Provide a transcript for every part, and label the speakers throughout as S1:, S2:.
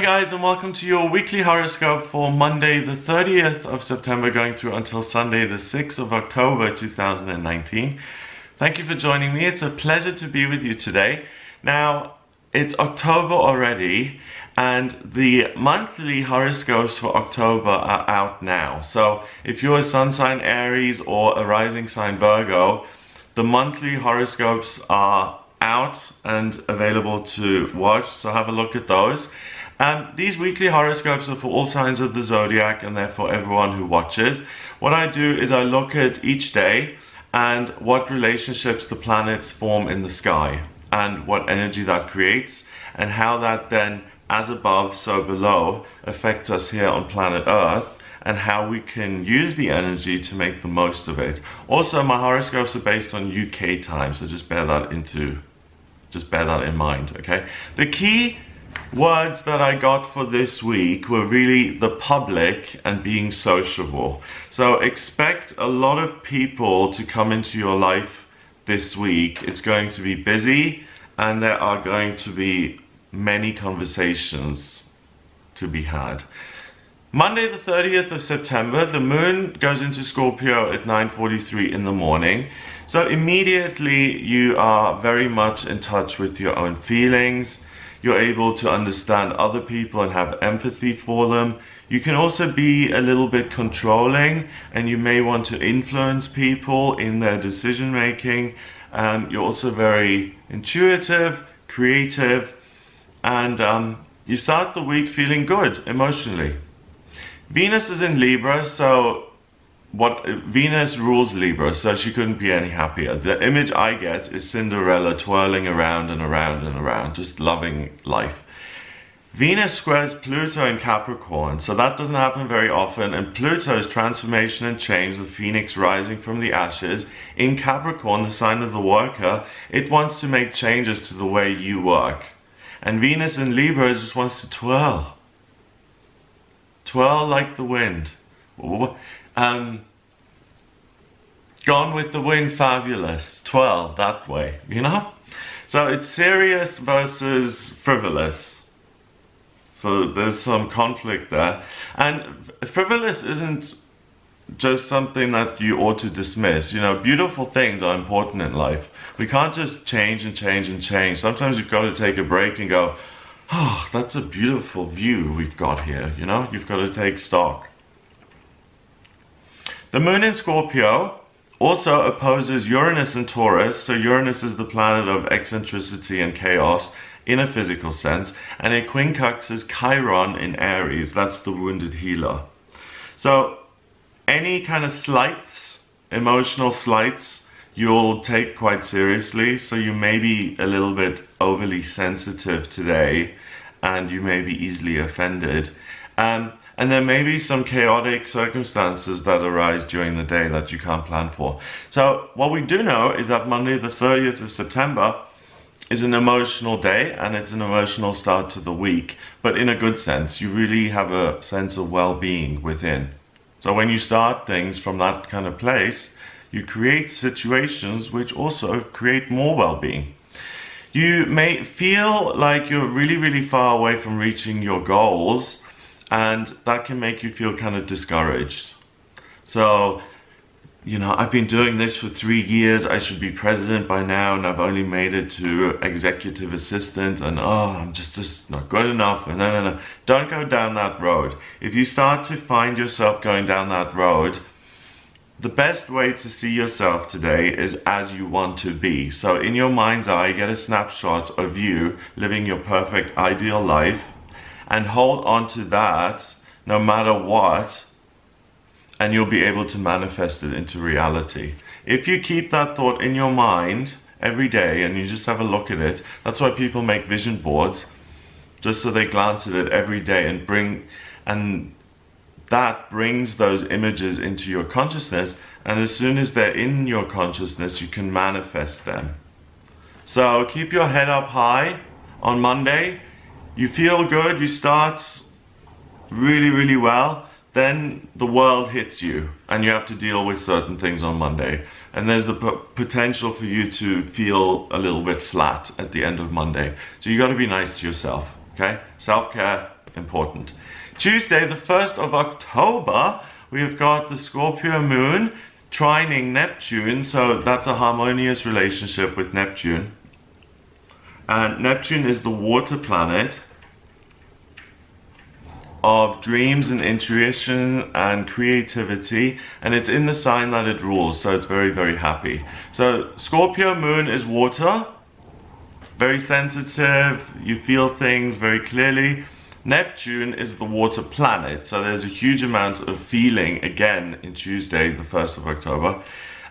S1: guys, and welcome to your weekly horoscope for Monday the 30th of September going through until Sunday the 6th of October 2019. Thank you for joining me. It's a pleasure to be with you today. Now, it's October already and the monthly horoscopes for October are out now. So if you're a sun sign Aries or a rising sign Virgo, the monthly horoscopes are out and available to watch, so have a look at those. These weekly horoscopes are for all signs of the zodiac and they're for everyone who watches. What I do is I look at each day and what relationships the planets form in the sky and what energy that creates and how that then, as above so below, affects us here on planet Earth and how we can use the energy to make the most of it. Also, my horoscopes are based on UK time, so just bear that in mind, okay? The key words that I got for this week were really the public and being sociable. So expect a lot of people to come into your life this week. It's going to be busy and there are going to be many conversations to be had. Monday the 30th of September, the moon goes into Scorpio at 9:43 in the morning. So immediately you are very much in touch with your own feelings. You're able to understand other people and have empathy for them. You can also be a little bit controlling and you may want to influence people in their decision making. You're also very intuitive, creative, and you start the week feeling good emotionally. Venus is in Libra, so Venus rules Libra, so she couldn't be any happier. The image I get is Cinderella twirling around and around and around, just loving life. Venus squares Pluto in Capricorn, so that doesn't happen very often, and Pluto's transformation and change, the phoenix rising from the ashes, in Capricorn, the sign of the worker, it wants to make changes to the way you work. And Venus in Libra just wants to twirl. Twirl like the wind. Gone with the wind, fabulous. Twirl that way, you know? So it's serious versus frivolous. So there's some conflict there. And frivolous isn't just something that you ought to dismiss. You know, beautiful things are important in life. We can't just change and change and change. Sometimes you've got to take a break and go, oh, that's a beautiful view we've got here, you know? You've got to take stock. The moon in Scorpio also opposes Uranus and Taurus, so Uranus is the planet of eccentricity and chaos in a physical sense, and it quincunxes Chiron in Aries, that's the wounded healer. So any kind of slights, emotional slights, you'll take quite seriously, so you may be a little bit overly sensitive today, and you may be easily offended. And there may be some chaotic circumstances that arise during the day that you can't plan for. So what we do know is that Monday the 30th of September is an emotional day and it's an emotional start to the week, but in a good sense. You really have a sense of well-being within. So when you start things from that kind of place, you create situations which also create more well-being. You may feel like you're really, really far away from reaching your goals, and that can make you feel kind of discouraged. So, you know, I've been doing this for 3 years, I should be president by now, and I've only made it to executive assistant, and oh, I'm just not good enough, and no. Don't go down that road. If you start to find yourself going down that road, the best way to see yourself today is as you want to be. So in your mind's eye, get a snapshot of you living your perfect ideal life, and hold on to that no matter what, and you'll be able to manifest it into reality. If you keep that thought in your mind every day and you just have a look at it, that's why people make vision boards, just so they glance at it every day and that brings those images into your consciousness, and as soon as they're in your consciousness, you can manifest them. So keep your head up high on Monday. You feel good, you start really, really well, then the world hits you and you have to deal with certain things on Monday. And there's the potential for you to feel a little bit flat at the end of Monday. So you got to be nice to yourself, okay? Self-care important. Tuesday, the 1st of October, we've got the Scorpio Moon trining Neptune, so that's a harmonious relationship with Neptune. And Neptune is the water planet of dreams and intuition and creativity, and it's in the sign that it rules, so it's very, very happy. So Scorpio Moon is water, very sensitive, you feel things very clearly. Neptune is the water planet, so there's a huge amount of feeling again in Tuesday, the 1st of October.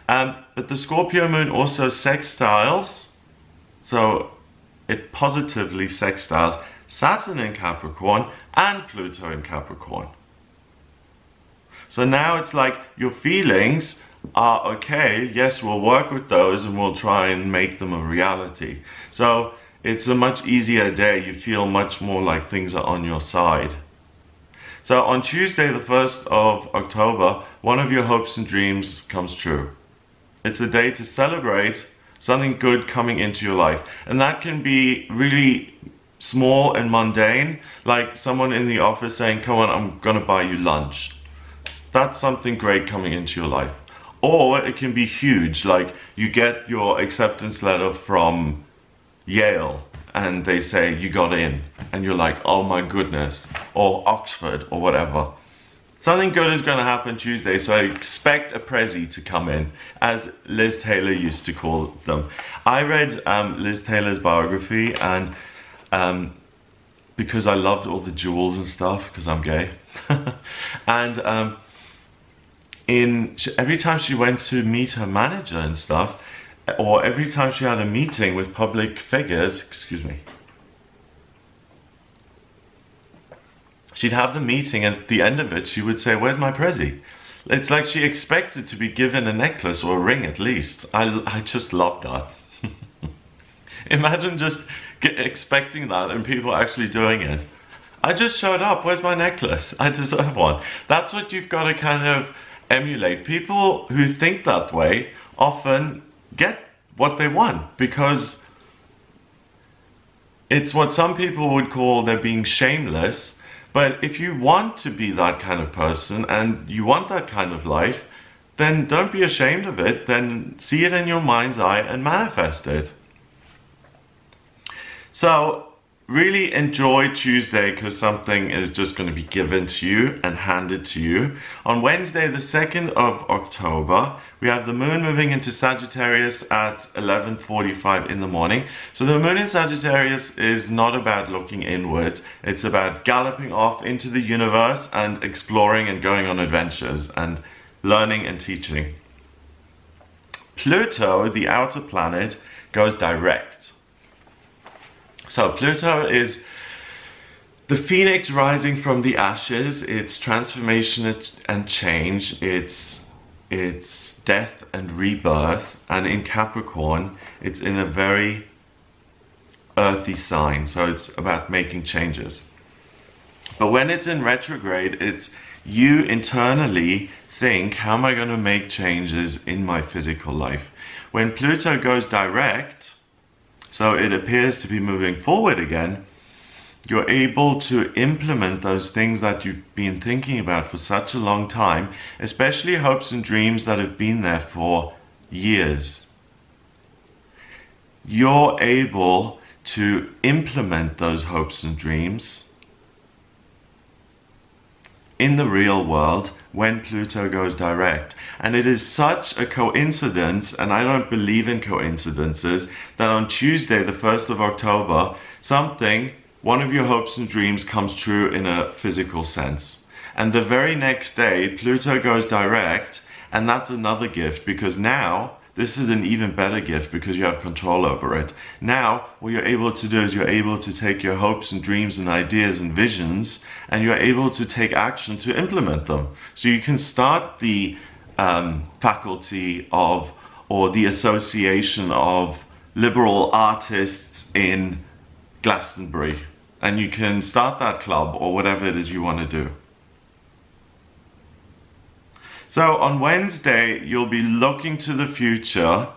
S1: But the Scorpio Moon also sextiles, so it positively sextiles Saturn in Capricorn and Pluto in Capricorn. So now it's like your feelings are okay, yes, we'll work with those and we'll try and make them a reality. So it's a much easier day, you feel much more like things are on your side. So on Tuesday, the 1st of October, one of your hopes and dreams comes true. It's a day to celebrate something good coming into your life. And that can be really small and mundane, like someone in the office saying, come on, I'm gonna buy you lunch. That's something great coming into your life. Or it can be huge, like you get your acceptance letter from Yale and they say you got in and you're like, oh my goodness, or Oxford or whatever. Something good is going to happen Tuesday, so I expect a prezi to come in, as Liz Taylor used to call them. I read Liz Taylor's biography, and because I loved all the jewels and stuff, because I'm gay, and every time she went to meet her manager and stuff, or every time she had a meeting with public figures, excuse me, she'd have the meeting, and at the end of it, she would say, where's my prezi? It's like she expected to be given a necklace or a ring at least. I just love that. Imagine just expecting that and people actually doing it. I just showed up, where's my necklace? I deserve one. That's what you've got to kind of emulate. People who think that way often get what they want, because it's what some people would call they're being shameless. But if you want to be that kind of person and you want that kind of life, then don't be ashamed of it. Then see it in your mind's eye and manifest it. So really enjoy Tuesday, because something is just going to be given to you and handed to you. On Wednesday, the 2nd of October, we have the moon moving into Sagittarius at 11:45 in the morning. So the moon in Sagittarius is not about looking inward. It's about galloping off into the universe and exploring and going on adventures and learning and teaching. Pluto, the outer planet, goes direct. So Pluto is the phoenix rising from the ashes. It's transformation and change. It's death and rebirth. And in Capricorn, it's in a very earthy sign. So it's about making changes. But when it's in retrograde, it's you internally think, how am I going to make changes in my physical life? When Pluto goes direct, so it appears to be moving forward again, you're able to implement those things that you've been thinking about for such a long time, especially hopes and dreams that have been there for years. You're able to implement those hopes and dreams in the real world when Pluto goes direct. And it is such a coincidence, and I don't believe in coincidences, that on Tuesday, the 1st of October, one of your hopes and dreams comes true in a physical sense. And the very next day, Pluto goes direct, and that's another gift, because now, this is an even better gift because you have control over it. Now, what you're able to do is you're able to take your hopes and dreams and ideas and visions, and you're able to take action to implement them. So you can start the faculty of, or the association of liberal artists in Glastonbury, and you can start that club or whatever it is you want to do. So on Wednesday, you'll be looking to the future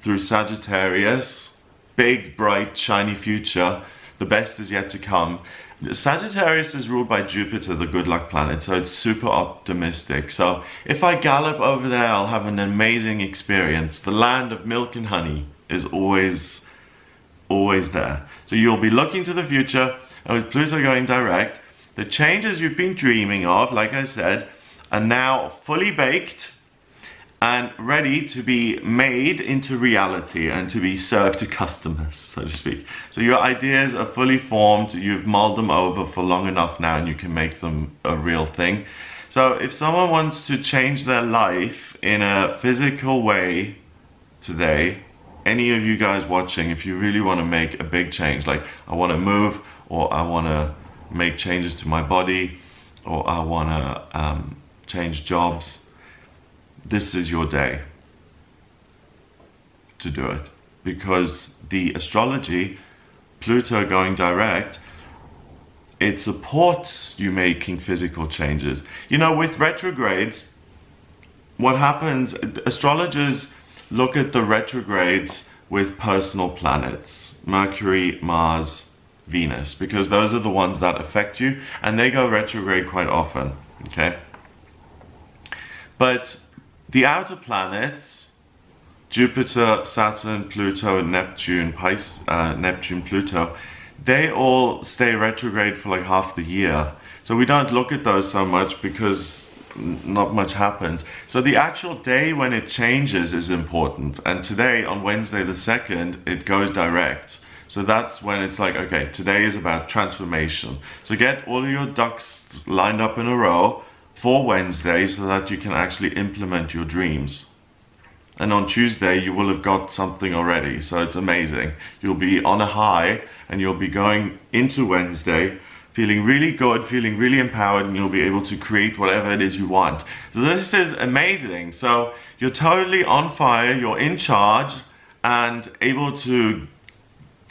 S1: through Sagittarius, big, bright, shiny future. The best is yet to come. Sagittarius is ruled by Jupiter, the good luck planet, so it's super optimistic. So if I gallop over there, I'll have an amazing experience. The land of milk and honey is always there. So you'll be looking to the future, and with Pluto going direct, the changes you've been dreaming of, like I said, are now fully baked and ready to be made into reality and to be served to customers, so to speak. So your ideas are fully formed, you've mulled them over for long enough now, and you can make them a real thing. So if someone wants to change their life in a physical way today, any of you guys watching, if you really want to make a big change, like I want to move, or I want to make changes to my body, or I want to change jobs, this is your day to do it, because the astrology, Pluto going direct, it supports you making physical changes. You know, with retrogrades, what happens, astrologers look at the retrogrades with personal planets, Mercury, Mars, Venus, because those are the ones that affect you, and they go retrograde quite often, okay? But the outer planets, Jupiter, Saturn, Pluto, Neptune, Neptune, Pluto, they all stay retrograde for like half the year. So we don't look at those so much because not much happens. So the actual day when it changes is important. And today, on Wednesday the 2nd, it goes direct. So that's when it's like, okay, today is about transformation. So get all your ducks lined up in a row for Wednesday so that you can actually implement your dreams. And on Tuesday you will have got something already, so it's amazing. You'll be on a high and you'll be going into Wednesday feeling really good, feeling really empowered, and you'll be able to create whatever it is you want. So this is amazing. So you're totally on fire, you're in charge and able to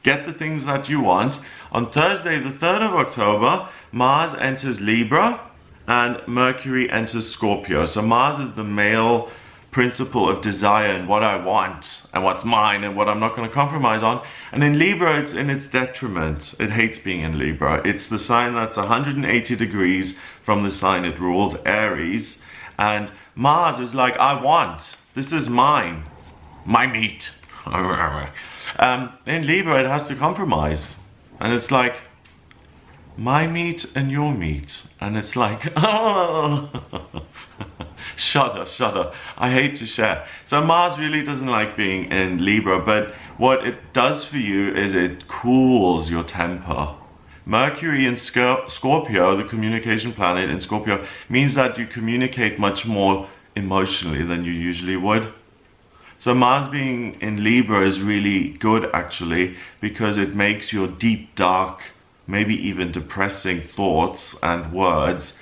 S1: get the things that you want. On Thursday the 3rd of October, Mars enters Libra and Mercury enters Scorpio. So Mars is the male principle of desire and what I want and what's mine and what I'm not going to compromise on. And in Libra, it's in its detriment. It hates being in Libra. It's the sign that's 180 degrees from the sign it rules, Aries. And Mars is like, I want. This is mine. My meat. In Libra, it has to compromise. And it's like, my meat and your meat. And it's like, oh, shudder. I hate to share. So Mars really doesn't like being in Libra, but what it does for you is it cools your temper. Mercury in Scorpio, the communication planet in Scorpio, means that you communicate much more emotionally than you usually would. So Mars being in Libra is really good actually, because it makes your deep, dark, maybe even depressing thoughts and words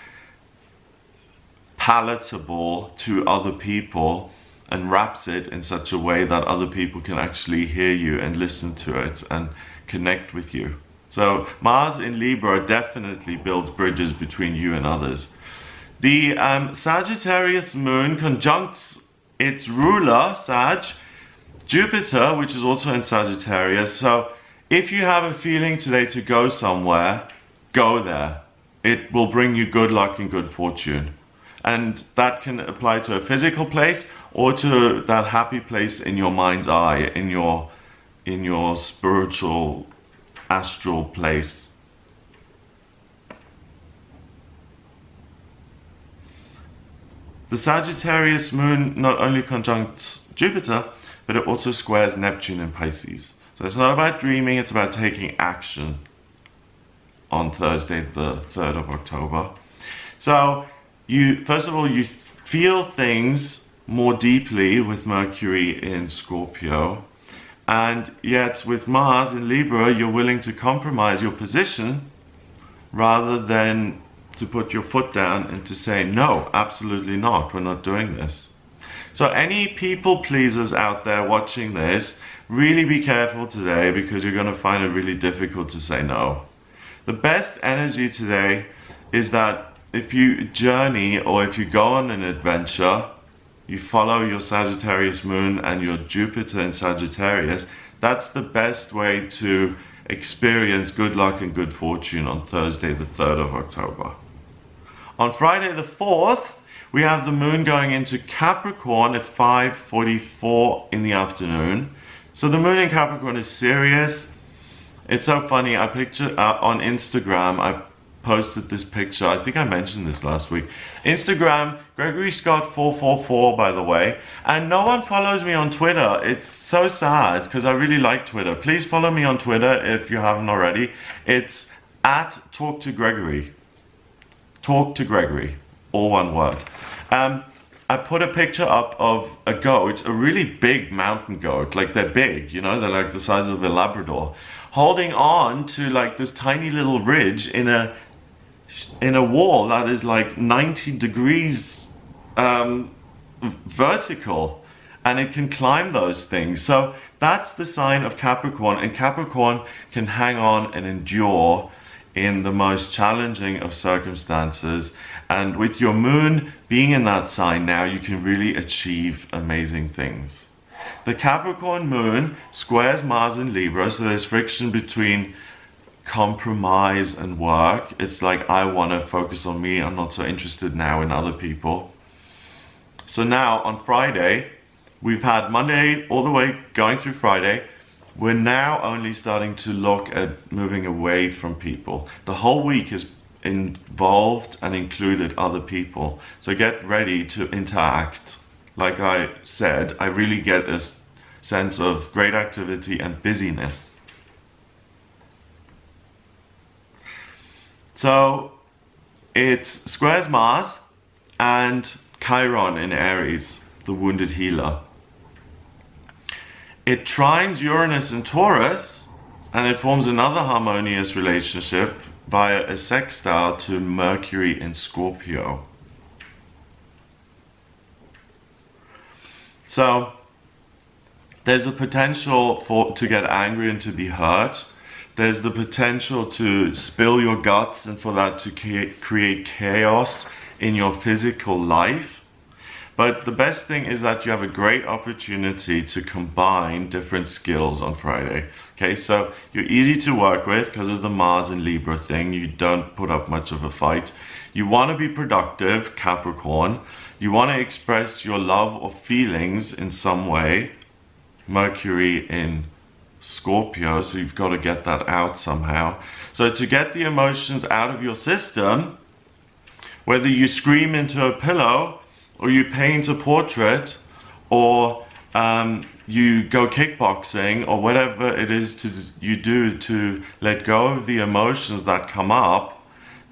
S1: palatable to other people, and wraps it in such a way that other people can actually hear you and listen to it and connect with you. So Mars in Libra definitely builds bridges between you and others. The Sagittarius Moon conjuncts its ruler, Sag, Jupiter, which is also in Sagittarius. So if you have a feeling today to go somewhere, go there. It will bring you good luck and good fortune. And that can apply to a physical place or to that happy place in your mind's eye, in your spiritual, astral place. The Sagittarius Moon not only conjuncts Jupiter, but it also squares Neptune in Pisces. So it's not about dreaming, it's about taking action on Thursday, the 3rd of October. So first of all, you feel things more deeply with Mercury in Scorpio. And yet with Mars in Libra, you're willing to compromise your position rather than to put your foot down and to say, no, absolutely not, we're not doing this. So any people pleasers out there watching this, really be careful today, because you're going to find it really difficult to say no. The best energy today is that if you journey or if you go on an adventure, you follow your Sagittarius Moon and your Jupiter in Sagittarius, that's the best way to experience good luck and good fortune on Thursday, the 3rd of October. On Friday, the 4th, we have the moon going into Capricorn at 5:44 in the afternoon. So the moon in Capricorn is serious. It's so funny. I picture on Instagram, I posted this picture. I think I mentioned this last week. Instagram, Gregory Scott 444, by the way. And no one follows me on Twitter. It's so sad because I really like Twitter. Please follow me on Twitter if you haven't already. It's at Talk to Gregory. Talk to Gregory, all one word. I put a picture up of a goat, a really big mountain goat, like they're big, you know, they're like the size of a Labrador, holding on to like this tiny little ridge in a wall that is like 90 degrees vertical, and it can climb those things. So that's the sign of Capricorn, and Capricorn can hang on and endure in the most challenging of circumstances. And with your moon being in that sign now, you can really achieve amazing things. The Capricorn moon squares Mars in Libra, so there's friction between compromise and work. It's like, I want to focus on me. I'm not so interested now in other people. So now on Friday, we've had Monday all the way going through Friday. We're now only starting to look at moving away from people. The whole week is involved and included other people. So get ready to interact. Like I said, I really get a sense of great activity and busyness. So it squares Mars and Chiron in Aries, the wounded healer. It trines Uranus and Taurus, and it forms another harmonious relationship via a sextile to Mercury in Scorpio. So there's the potential to get angry and to be hurt. There's the potential to spill your guts and for that to create chaos in your physical life. But the best thing is that you have a great opportunity to combine different skills on Friday. Okay, so you're easy to work with because of the Mars and Libra thing. You don't put up much of a fight. You want to be productive, Capricorn. You want to express your love or feelings in some way, Mercury in Scorpio, so you've got to get that out somehow. So to get the emotions out of your system, whether you scream into a pillow, or you paint a portrait, or you go kickboxing, or whatever it is you do to let go of the emotions that come up,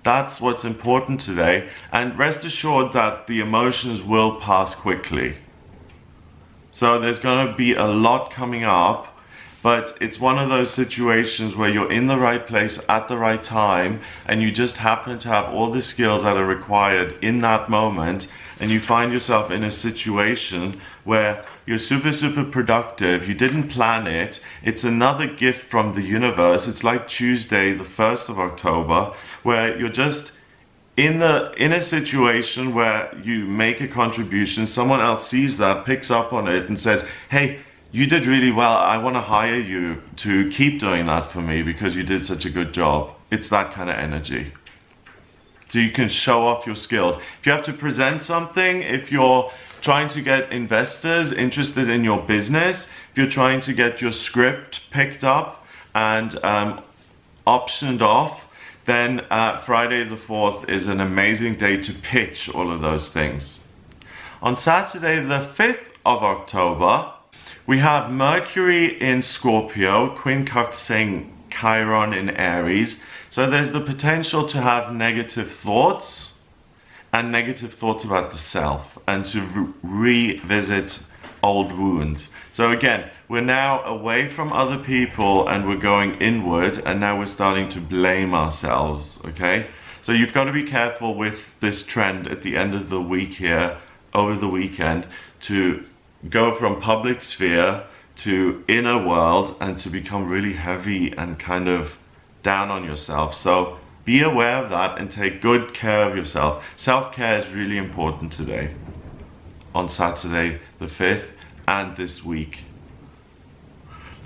S1: that's what's important today. And rest assured that the emotions will pass quickly. So there's going to be a lot coming up, but it's one of those situations where you're in the right place at the right time, and you just happen to have all the skills that are required in that moment, and you find yourself in a situation where you're super, super productive. You didn't plan it. It's another gift from the universe. It's like Tuesday, the 1st of October, where you're just in a situation where you make a contribution. Someone else sees that, picks up on it and says, hey, you did really well. I want to hire you to keep doing that for me because you did such a good job. It's that kind of energy. So you can show off your skills. If you have to present something, if you're trying to get investors interested in your business, if you're trying to get your script picked up and optioned off, then Friday the 4th is an amazing day to pitch all of those things. On Saturday the 5th of October, we have Mercury in Scorpio, quincunxing Chiron in Aries. So there's the potential to have negative thoughts and negative thoughts about the self, and to revisit old wounds. So again, we're now away from other people and we're going inward, and now we're starting to blame ourselves, okay? So you've got to be careful with this trend at the end of the week here, over the weekend, to go from public sphere to inner world and to become really heavy and kind of down on yourself. So be aware of that and take good care of yourself. Self-care is really important today, on Saturday the 5th and this week.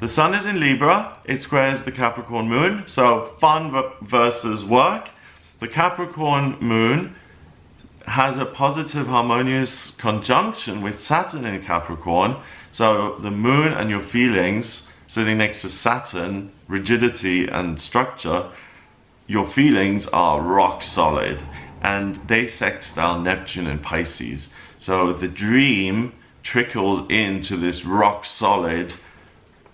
S1: The Sun is in Libra, it squares the Capricorn Moon, so fun versus work. The Capricorn Moon has a positive harmonious conjunction with Saturn in Capricorn, so the Moon and your feelings sitting next to Saturn, rigidity and structure, your feelings are rock solid, and they sextile Neptune and Pisces. So the dream trickles into this rock solid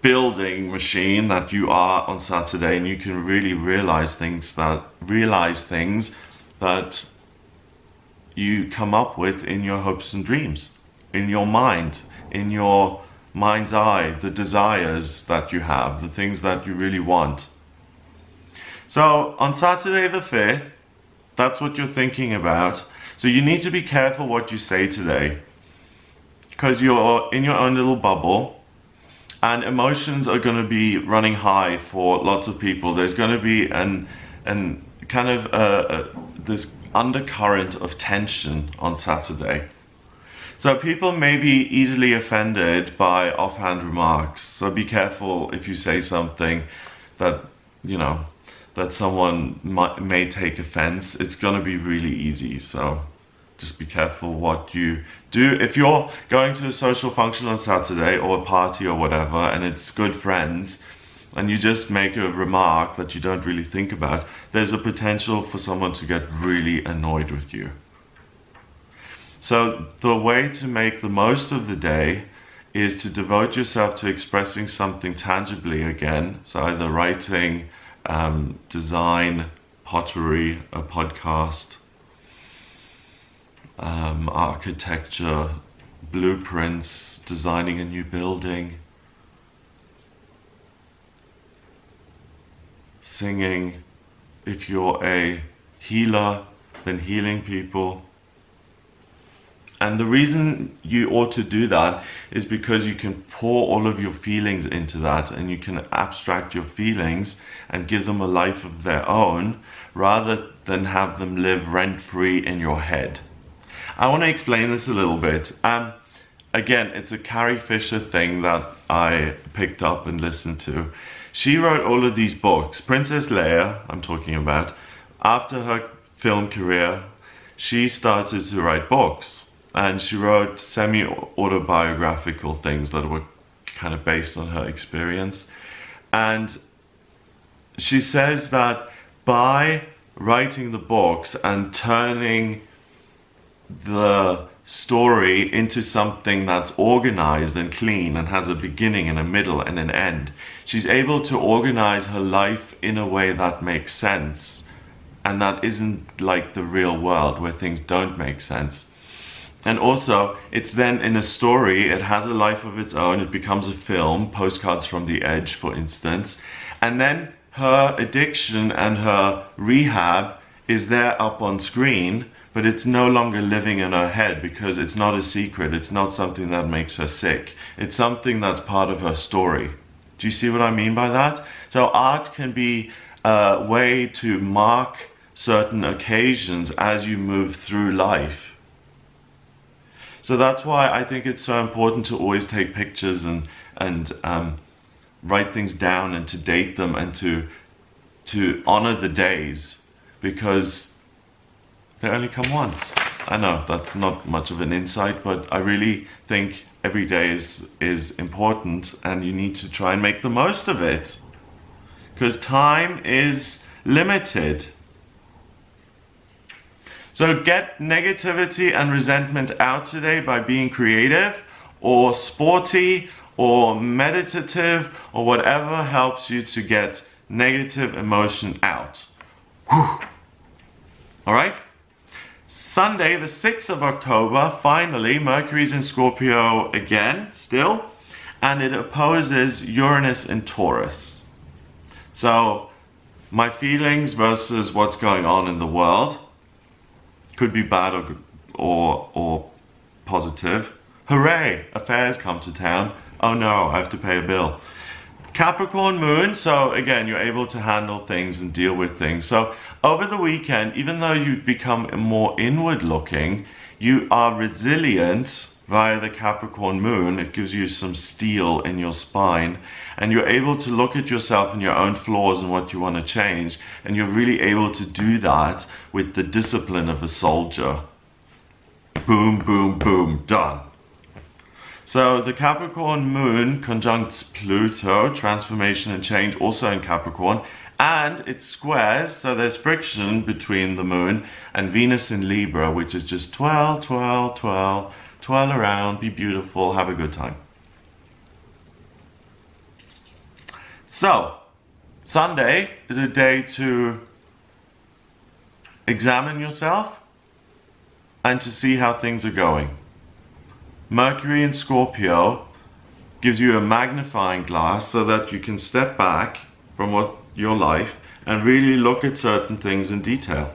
S1: building machine that you are on Saturday, and you can really realize things that you come up with in your hopes and dreams, in your mind, in your mind's eye, the desires that you have, the things that you really want. So on Saturday the 5th, that's what you're thinking about. So you need to be careful what you say today, because you're in your own little bubble, and emotions are going to be running high for lots of people. There's going to be this undercurrent of tension on Saturday. So people may be easily offended by offhand remarks. So be careful if you say something that, that someone may take offense. It's going to be really easy. So just be careful what you do. If you're going to a social function on Saturday, or a party or whatever, and it's good friends, and you just make a remark that you don't really think about, there's a potential for someone to get really annoyed with you. So the way to make the most of the day is to devote yourself to expressing something tangibly again. So either writing, design, pottery, a podcast, architecture, blueprints, designing a new building, singing. If you're a healer, then healing people. And the reason you ought to do that is because you can pour all of your feelings into that, and you can abstract your feelings and give them a life of their own, rather than have them live rent-free in your head. I want to explain this a little bit. Again, it's a Carrie Fisher thing that I picked up and listened to. She wrote all of these books. Princess Leia, I'm talking about, after her film career, she started to write books. And she wrote semi-autobiographical things that were kind of based on her experience. And she says that by writing the books and turning the story into something that's organized and clean and has a beginning and a middle and an end, she's able to organize her life in a way that makes sense, and that isn't like the real world where things don't make sense. And also, it's then in a story, it has a life of its own, it becomes a film, Postcards from the Edge, for instance, and then her addiction and her rehab is there up on screen, but it's no longer living in her head, because it's not a secret, it's not something that makes her sick, it's something that's part of her story. Do you see what I mean by that? So art can be a way to mark certain occasions as you move through life. So that's why I think it's so important to always take pictures and write things down, and to date them, and to honor the days, because they only come once. I know that's not much of an insight, but I really think every day is important, and you need to try and make the most of it, because time is limited. So get negativity and resentment out today by being creative, or sporty, or meditative, or whatever helps you to get negative emotion out. Whew. All right? Sunday, the 6th of October, finally, Mercury's in Scorpio again, still, and it opposes Uranus in Taurus. So, my feelings versus what's going on in the world could be bad or positive. Hooray, affairs come to town. Oh no, I have to pay a bill. Capricorn Moon, so again, you're able to handle things and deal with things. So over the weekend, even though you become more inward looking, you are resilient via the Capricorn Moon, it gives you some steel in your spine, and you're able to look at yourself and your own flaws and what you want to change, and you're really able to do that with the discipline of a soldier. Boom, boom, boom, done. So the Capricorn Moon conjuncts Pluto, transformation and change, also in Capricorn, and it squares, so there's friction between the Moon and Venus in Libra, which is just twirl, twirl, twirl, twirl around, be beautiful, have a good time. So, Sunday is a day to examine yourself and to see how things are going. Mercury in Scorpio gives you a magnifying glass so that you can step back from your life and really look at certain things in detail.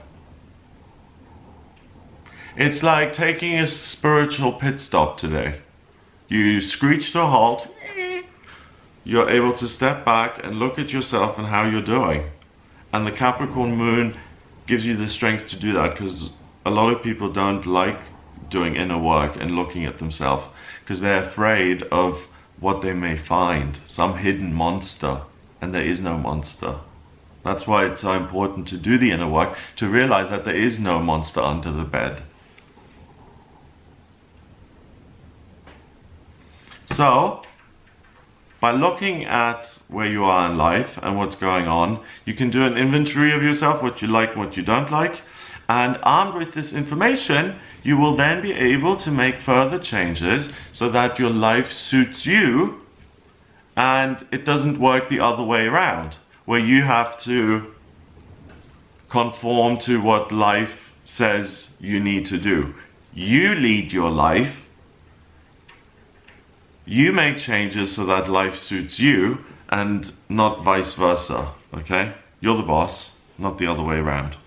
S1: It's like taking a spiritual pit stop today. You screech to a halt, you're able to step back and look at yourself and how you're doing. And the Capricorn Moon gives you the strength to do that, because a lot of people don't like doing inner work and looking at themselves because they're afraid of what they may find, some hidden monster, and there is no monster. That's why it's so important to do the inner work, to realize that there is no monster under the bed. So, by looking at where you are in life and what's going on, you can do an inventory of yourself, what you like, what you don't like, and armed with this information, you will then be able to make further changes so that your life suits you and it doesn't work the other way around, where you have to conform to what life says you need to do. You lead your life. You make changes so that life suits you and not vice versa, okay? You're the boss, not the other way around.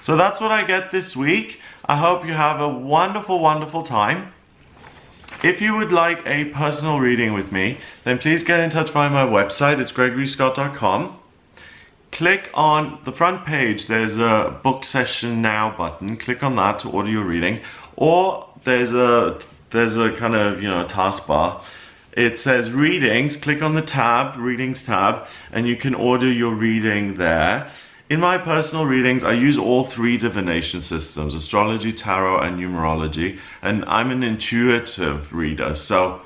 S1: So that's what I get this week. I hope you have a wonderful, wonderful time. If you would like a personal reading with me, then please get in touch via my website. It's gregoryscott.com. Click on the front page. There's a book session now button. Click on that to order your reading. Or there's a kind of, taskbar. It says readings. Click on the tab, readings tab, and you can order your reading there. In my personal readings, I use all three divination systems, astrology, tarot, and numerology, and I'm an intuitive reader. So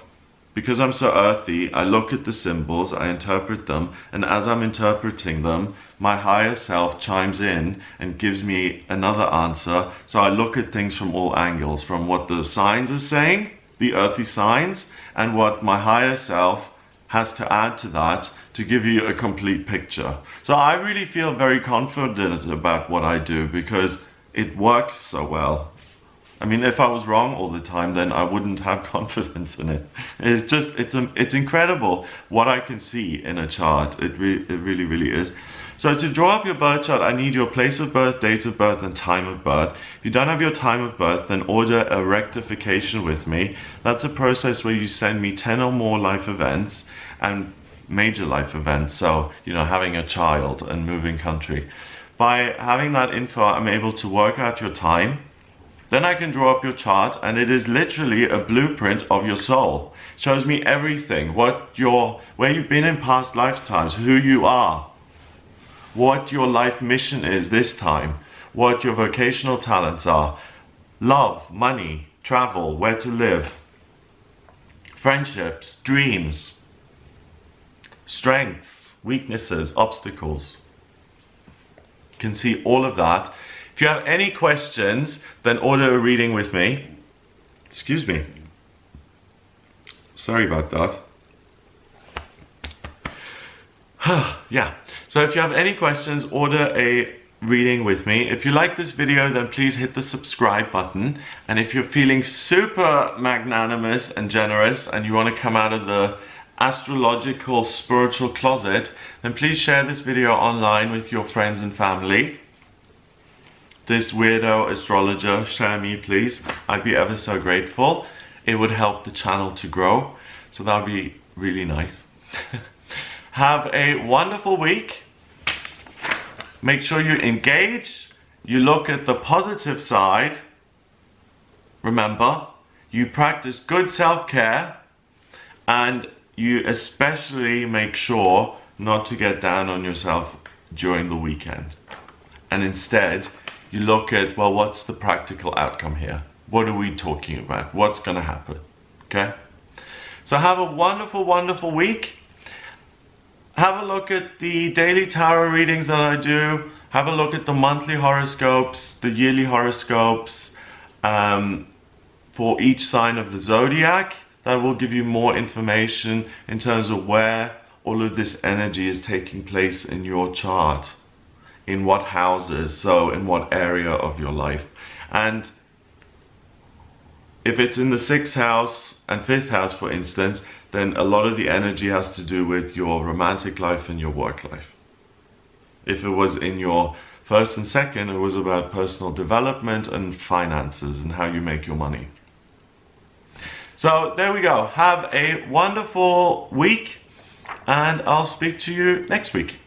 S1: because I'm so earthy, I look at the symbols, I interpret them, and as I'm interpreting them, my higher self chimes in and gives me another answer. So I look at things from all angles, from what the signs are saying, the earthy signs, and what my higher self has to add to that to give you a complete picture. So I really feel very confident about what I do because it works so well. I mean, if I was wrong all the time, then I wouldn't have confidence in it. It's incredible what I can see in a chart. It really, really is. So to draw up your birth chart, I need your place of birth, date of birth, and time of birth. If you don't have your time of birth, then order a rectification with me. That's a process where you send me 10 or more life events and major life events. So, having a child and moving country. By having that info, I'm able to work out your time. Then I can draw up your chart, and it is literally a blueprint of your soul. Shows me everything, where you've been in past lifetimes, who you are, what your life mission is this time, what your vocational talents are, love, money, travel, where to live, friendships, dreams, strengths, weaknesses, obstacles. You can see all of that. If you have any questions, then order a reading with me. Excuse me. Sorry about that. Yeah, so if you have any questions, order a reading with me. If you like this video, then please hit the subscribe button. And if you're feeling super magnanimous and generous and you want to come out of the astrological spiritual closet, then please share this video online with your friends and family. This weirdo astrologer, share me please. I'd be ever so grateful. It would help the channel to grow. So that would be really nice. Have a wonderful week. Make sure you engage. You look at the positive side. Remember, you practice good self-care, and you especially make sure not to get down on yourself during the weekend. And instead, you look at, well, what's the practical outcome here? What are we talking about? What's going to happen? Okay? So have a wonderful, wonderful week. Have a look at the daily tarot readings that I do. Have a look at the monthly horoscopes, the yearly horoscopes for each sign of the zodiac. That will give you more information in terms of where all of this energy is taking place in your chart, in what houses, so in what area of your life. And if it's in the 6th house and 5th house, for instance, then a lot of the energy has to do with your romantic life and your work life. If it was in your 1st and 2nd, it was about personal development and finances and how you make your money. So there we go. Have a wonderful week, and I'll speak to you next week.